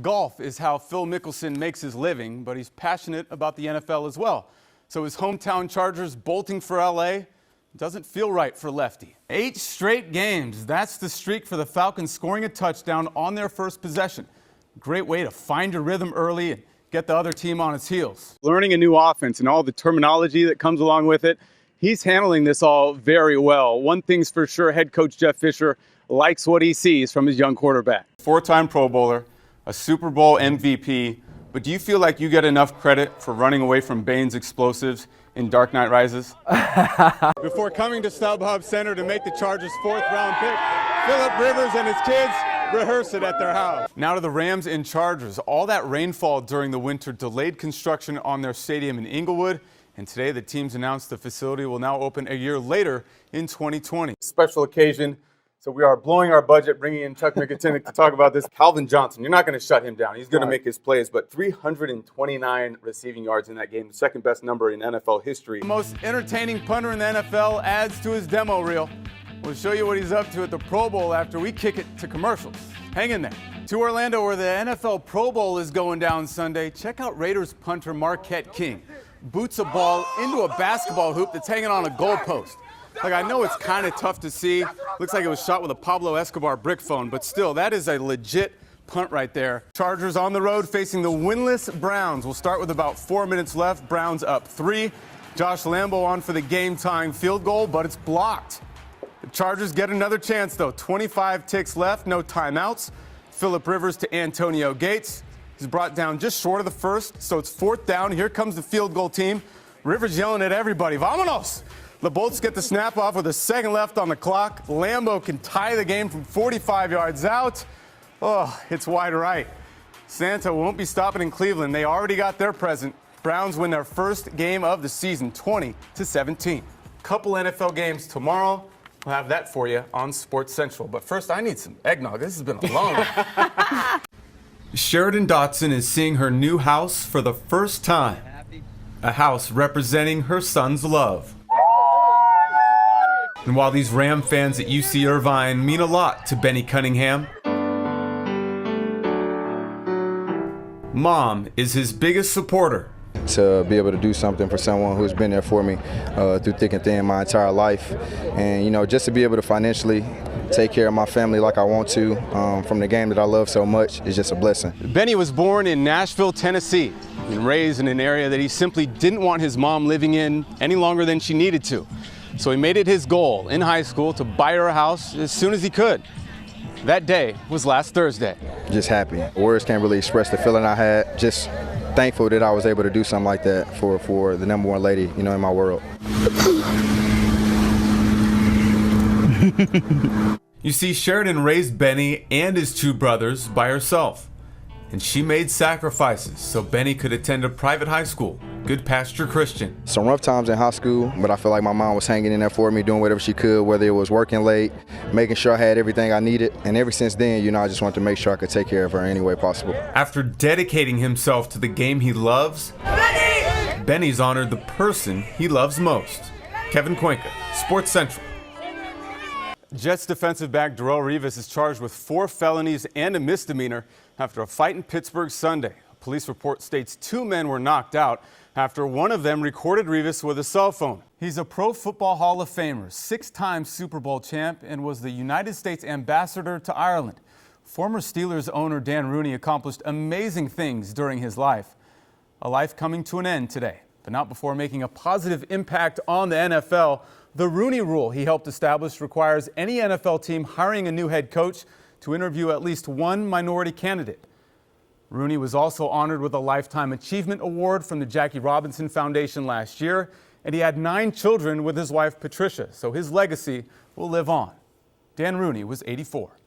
Golf is how Phil Mickelson makes his living, but he's passionate about the NFL as well. So his hometown Chargers bolting for LA doesn't feel right for Lefty. 8 straight games. That's the streak for the Falcons, scoring a touchdown on their first possession. Great way to find your rhythm early and get the other team on its heels. Learning a new offense and all the terminology that comes along with it, he's handling this all very well. One thing's for sure, head coach Jeff Fisher likes what he sees from his young quarterback. 4-time Pro Bowler, a Super Bowl MVP, but do you feel like you get enough credit for running away from Bane's explosives in Dark Knight Rises? Before coming to StubHub Center to make the Chargers' 4th-round pick, Philip Rivers and his kids rehearse it at their house. Now to the Rams and Chargers. All that rainfall during the winter delayed construction on their stadium in Inglewood, and today the teams announced the facility will now open a year later in 2020. Special occasion. So we are blowing our budget, bringing in Chuck Mickatinick to talk about this. Calvin Johnson, you're not going to shut him down. He's going to make his plays, but 329 receiving yards in that game, the second best number in NFL history. The most entertaining punter in the NFL adds to his demo reel. We'll show you what he's up to at the Pro Bowl after we kick it to commercials. Hang in there. To Orlando, where the NFL Pro Bowl is going down Sunday, check out Raiders punter Marquette King. Boots a ball into a basketball hoop that's hanging on a goalpost. Like, I know it's kind of tough to see. Looks like it was shot with a Pablo Escobar brick phone, but still, that is a legit punt right there. Chargers on the road facing the winless Browns. We'll start with about 4 minutes left. Browns up 3. Josh Lambo on for the game-tying field goal, but it's blocked. The Chargers get another chance, though. 25 ticks left, no timeouts. Philip Rivers to Antonio Gates. He's brought down just short of the first, so it's 4th down. Here comes the field goal team. Rivers yelling at everybody, "Vámonos!" The Bolts get the snap off with a second left on the clock. Lambo can tie the game from 45 yards out. Oh, it's wide right. Santa won't be stopping in Cleveland. They already got their present. Browns win their first game of the season, 20-17. Couple NFL games tomorrow. We'll have that for you on Sports Central. But first, I need some eggnog. This has been a long one. Sheridan Dotson is seeing her new house for the first time. A house representing her son's love. And while these Ram fans at UC Irvine mean a lot to Benny Cunningham, Mom is his biggest supporter. To be able to do something for someone who's been there for me through thick and thin my entire life. And, you know, just to be able to financially take care of my family like I want to from the game that I love so much is just a blessing. Benny was born in Nashville, Tennessee, and raised in an area that he simply didn't want his mom living in any longer than she needed to. So he made it his goal in high school to buy her a house as soon as he could. That day was last Thursday. Just happy. Words can't really express the feeling I had. Just thankful that I was able to do something like that for the number one lady, you know, in my world. You see, Sheridan raised Benny and his 2 brothers by herself. And she made sacrifices so Benny could attend a private high school, Good Pasture Christian. Some rough times in high school, but I feel like my mom was hanging in there for me, doing whatever she could, whether it was working late, making sure I had everything I needed. And ever since then, you know, I just wanted to make sure I could take care of her any way possible. After dedicating himself to the game he loves, Benny's honored the person he loves most. Kevin Cuenca, Sports Central. Jets defensive back Darrelle Revis is charged with 4 felonies and a misdemeanor after a fight in Pittsburgh Sunday. A police report states 2 men were knocked out after one of them recorded Revis with a cell phone. He's a Pro Football Hall of Famer, 6-time Super Bowl champ, and was the United States ambassador to Ireland. Former Steelers owner Dan Rooney accomplished amazing things during his life. A life coming to an end today, but not before making a positive impact on the NFL. The Rooney Rule he helped establish requires any NFL team hiring a new head coach to interview at least one minority candidate. Rooney was also honored with a Lifetime Achievement Award from the Jackie Robinson Foundation last year, and he had 9 children with his wife Patricia, so his legacy will live on. Dan Rooney was 84.